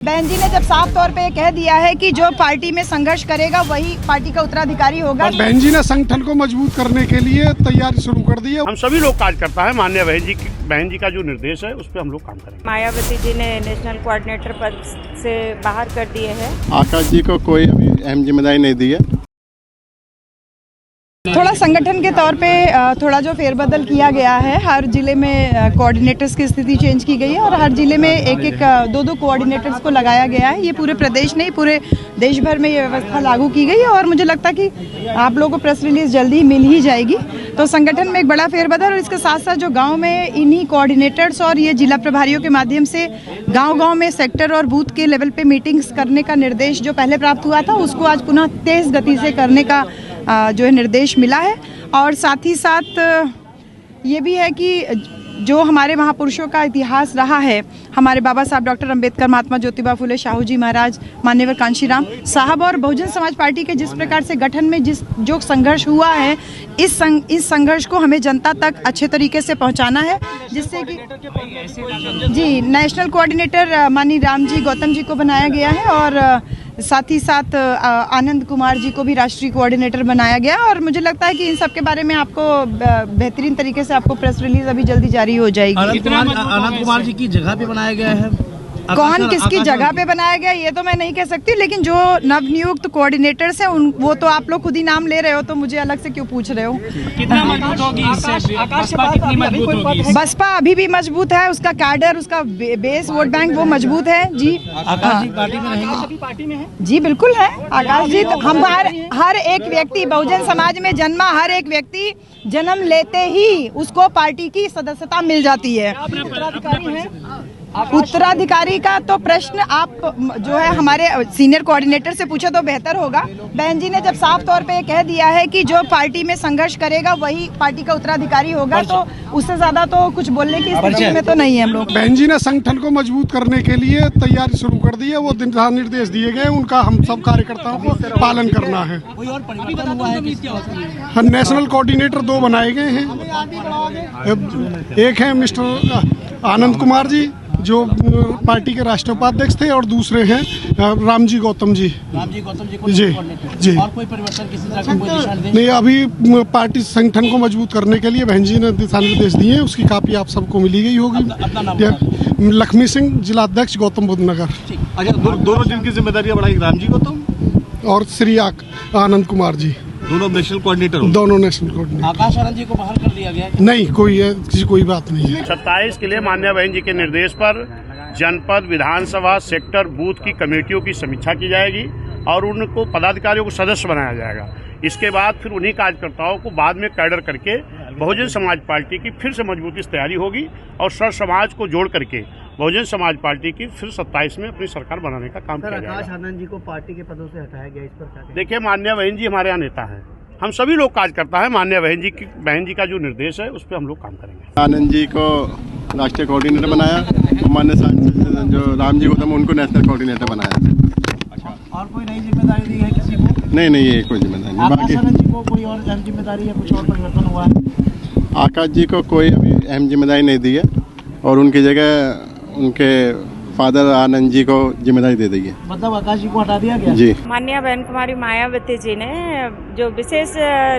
बहन जी ने जब साफ तौर पे कह दिया है कि जो पार्टी में संघर्ष करेगा वही पार्टी का उत्तराधिकारी होगा। और बहन जी ने संगठन को मजबूत करने के लिए तैयारी शुरू कर दी है। हम सभी लोग कार्यकर्ता है, माननीय बहन जी का जो निर्देश है उस पर हम लोग काम करेंगे। मायावती जी ने नेशनल कोऑर्डिनेटर पद से बाहर कर दिए हैं। आकाश जी को कोई अभी अहम जिम्मेदारी नहीं दी है। थोड़ा संगठन के तौर पे थोड़ा जो फेरबदल किया गया है, हर जिले में कोऑर्डिनेटर्स की स्थिति चेंज की गई है और हर जिले में एक दो कोऑर्डिनेटर्स को लगाया गया है। ये पूरे प्रदेश नहीं, पूरे देश भर में ये व्यवस्था लागू की गई है और मुझे लगता है कि आप लोगों को प्रेस रिलीज जल्दी मिल ही जाएगी। तो संगठन में एक बड़ा फेरबदल और इसके साथ साथ जो गाँव में इन्हीं कोऑर्डिनेटर्स और ये जिला प्रभारियों के माध्यम से गाँव में सेक्टर और बूथ के लेवल पे मीटिंग्स करने का निर्देश जो पहले प्राप्त हुआ था उसको आज पुनः तेज गति से करने का जो है निर्देश मिला है। और साथ ही साथ ये भी है कि जो हमारे महापुरुषों का इतिहास रहा है, हमारे बाबा साहब डॉक्टर अंबेडकर, महात्मा ज्योतिबा फुले, शाहू जी महाराज, मान्यवर कांशीराम साहब और बहुजन समाज पार्टी के जिस प्रकार से गठन में जो संघर्ष हुआ है, इस संघर्ष को हमें जनता तक अच्छे तरीके से पहुंचाना है, जिससे कि जी नेशनल कोऑर्डिनेटर माननीय राम जी गौतम जी को बनाया गया है और साथ ही साथ आनंद कुमार जी को भी राष्ट्रीय कोऑर्डिनेटर बनाया गया। और मुझे लगता है कि इन सब के बारे में आपको बेहतरीन तरीके से आपको प्रेस रिलीज अभी जल्दी जारी हो जाएगी। आनंद कुमार जी की जगह पे बनाया गया है। कौन किसकी जगह पे बनाया गया ये तो मैं नहीं कह सकती, लेकिन जो नवनियुक्त कोऑर्डिनेटर्स हैं वो तो आप लोग खुद ही नाम ले रहे हो, तो मुझे अलग से क्यों पूछ रहे हो। कितना मजबूत होगी इससे? बसपा कितनी मजबूत होगी? बसपा अभी भी मजबूत है, उसका कैडर, उसका बेस वोट बैंक वो मजबूत है जी। आकाश जी पार्टी में रहेंगे? पार्टी में है जी बिल्कुल है आकाश जी। तो हम हर एक व्यक्ति, बहुजन समाज में जन्मा हर एक व्यक्ति जन्म लेते ही उसको पार्टी की सदस्यता मिल जाती है। उत्तराधिकारी का तो प्रश्न आप जो है हमारे सीनियर कोऑर्डिनेटर से पूछे तो बेहतर होगा। बहन जी ने जब साफ तौर पे कह दिया है कि जो पार्टी में संघर्ष करेगा वही पार्टी का उत्तराधिकारी होगा, तो उससे ज्यादा तो कुछ बोलने की स्थिति में तो नहीं है हम लोग। बहन जी ने संगठन को मजबूत करने के लिए तैयारी शुरू कर दी है। वो दिशा निर्देश दिए गए, उनका हम सब कार्यकर्ताओं को पालन करना है। कोई और परिवर्तन हुआ है? नेशनल कोऑर्डिनेटर 2 बनाए गए हैं। एक है मिस्टर आनंद कुमार जी जो पार्टी के राष्ट्रीय उपाध्यक्ष थे और दूसरे हैं राम जी गौतम जी को जी। और कोई परिवर्तन किसी तरह का कोई दिशा निर्देश नहीं, अभी पार्टी संगठन को मजबूत करने के लिए बहन जी ने दिशा निर्देश दिए हैं, उसकी कापी आप सबको मिली गई होगी। लक्ष्मी सिंह, जिला अध्यक्ष, गौतम बुद्ध नगर। अच्छा, दोनों जिनकी जिम्मेदारियां बढ़ाई, राम जी गौतम और श्री आनंद कुमार जी, दोनों नेशनल कोऑर्डिनेटर। दोनों नेशनल कोऑर्डिनेटर। आकाश आनंद जी को बाहर कर दिया गया? नहीं, कोई बात नहीं है। 27 के लिए माननीय बहन जी के निर्देश पर जनपद, विधानसभा, सेक्टर, बूथ की कमेटियों की समीक्षा की जाएगी और उनको पदाधिकारियों को सदस्य बनाया जाएगा। इसके बाद फिर उन्हीं कार्यकर्ताओं को बाद में कैडर करके बहुजन समाज पार्टी की फिर से मजबूती से तैयारी होगी और सर समाज को जोड़ करके बहुजन समाज पार्टी की फिर 27 में अपनी सरकार बनाने का काम किया जाएगा। आकाश आनंद जी को पार्टी के पदों से हटाया गया, इस पर क्या? देखिए, माननीय बहन जी हमारे यहाँ नेता हैं, हम सभी लोग कार्यकर्ता है। माननीय बहन जी का जो निर्देश है उस पर हम लोग काम करेंगे। आनंद जी को राष्ट्रीय कोऑर्डिनेटर बनाया, मान्य सांसद जो राम जी गौतम उनको नेशनल कोऑर्डिनेटर बनाया। और कोई नई जिम्मेदारी दी है किसी को? नहीं, ये कोई जिम्मेदारी नहीं। आकाश आनंद जी को कोई और अहम जिम्मेदारी या कुछ और परिवर्तन हुआ है? आकाश जी को कोई अभी अहम जिम्मेदारी नहीं दी है और उनकी जगह उनके फादर आनंद जी को जिम्मेदारी दे दी है। मतलब आकाश जी को हटा दिया गया? जी। माननीय बहन कुमारी मायावती जी ने जो विशेष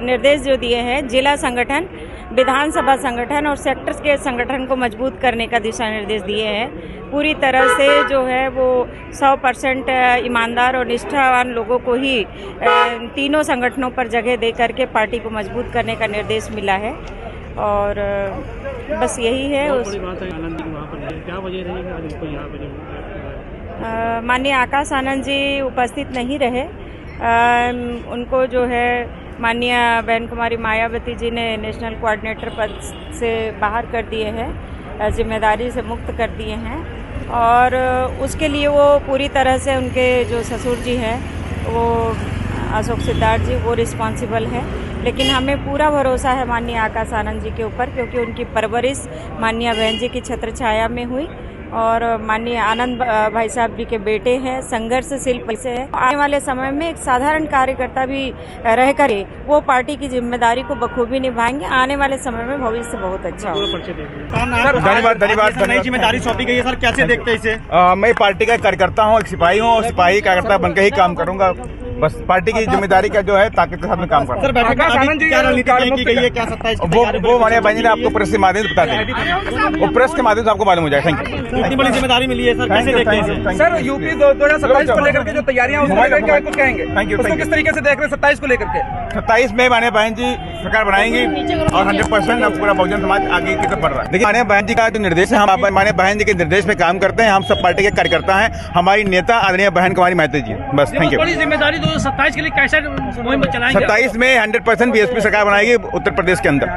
निर्देश जो दिए हैं, जिला संगठन, विधानसभा संगठन और सेक्टर्स के संगठन को मजबूत करने का दिशा निर्देश दिए हैं। पूरी तरह से जो है वो 100% ईमानदार और निष्ठावान लोगों को ही तीनों संगठनों पर जगह दे करके पार्टी को मजबूत करने का निर्देश मिला है और बस यही है। माननीय आकाश आनंद जी उपस्थित नहीं रहे, उनको जो है माननीय बहन कुमारी मायावती जी ने नेशनल कोऑर्डिनेटर पद से बाहर कर दिए हैं, जिम्मेदारी से मुक्त कर दिए हैं और उसके लिए वो पूरी तरह से उनके जो ससुर जी हैं वो अशोक सिद्धार्थ जी वो रिस्पॉन्सिबल है। लेकिन हमें पूरा भरोसा है माननीय आकाश आनंद जी के ऊपर, क्योंकि उनकी परवरिश माननीय बहन जी की छत्र छाया में हुई और माननीय आनंद भाई साहब जी के बेटे हैं, संघर्षशील से है। आने वाले समय में एक साधारण कार्यकर्ता भी रहकर वो पार्टी की जिम्मेदारी को बखूबी निभाएंगे। आने वाले समय में भविष्य बहुत अच्छा होगा। धन्यवाद। नई जिम्मेदारी सौंपी गई है सर, कैसे देखते हैं इसे? मैं पार्टी का कार्यकर्ता हूँ, एक सिपाही हूँ और सिपाही कार्यकर्ता बनकर ही काम करूँगा। बस पार्टी की जिम्मेदारी का जो है ताकत के साथ में काम करना। सर बैठक में क्या रणनीति तय की गई है, क्या सत्ता वो माननीय बहन जी ने आपको प्रेस के माध्यम से बता देंगे, वो प्रेस के माध्यम से आपको मालूम हो जाएगा। Thank you. इतनी बड़ी जिम्मेदारी मिली है सर, कैसे देखते हैं? सर यूपी 2027 को लेकर के जो तैयारियां उसको लेकर के कुछ कहेंगे? Thank you. उसको किस तरीके से देख रहे हैं 27 को लेकर के? 27 में माननीय बहन जी सरकार बनाएंगी और 100% अब पूरा बहुजन समाज आगे की तरफ बढ़ रहा है। देखिए माननीय बहन जी का जो निर्देश है, हम माननीय बहन जी के निर्देश पे काम करते हैं। हम सब पार्टी के कार्यकर्ता हैं। हमारी नेता आदरणीय बहन कुमारी महतो जी, बस थैंक यू। बड़ी जिम्मेदारी 2027 के लिए कैसे मुहिम चलाएंगे? 27 में 100% बीएसपी सरकार बनाएगी उत्तर प्रदेश के अंदर।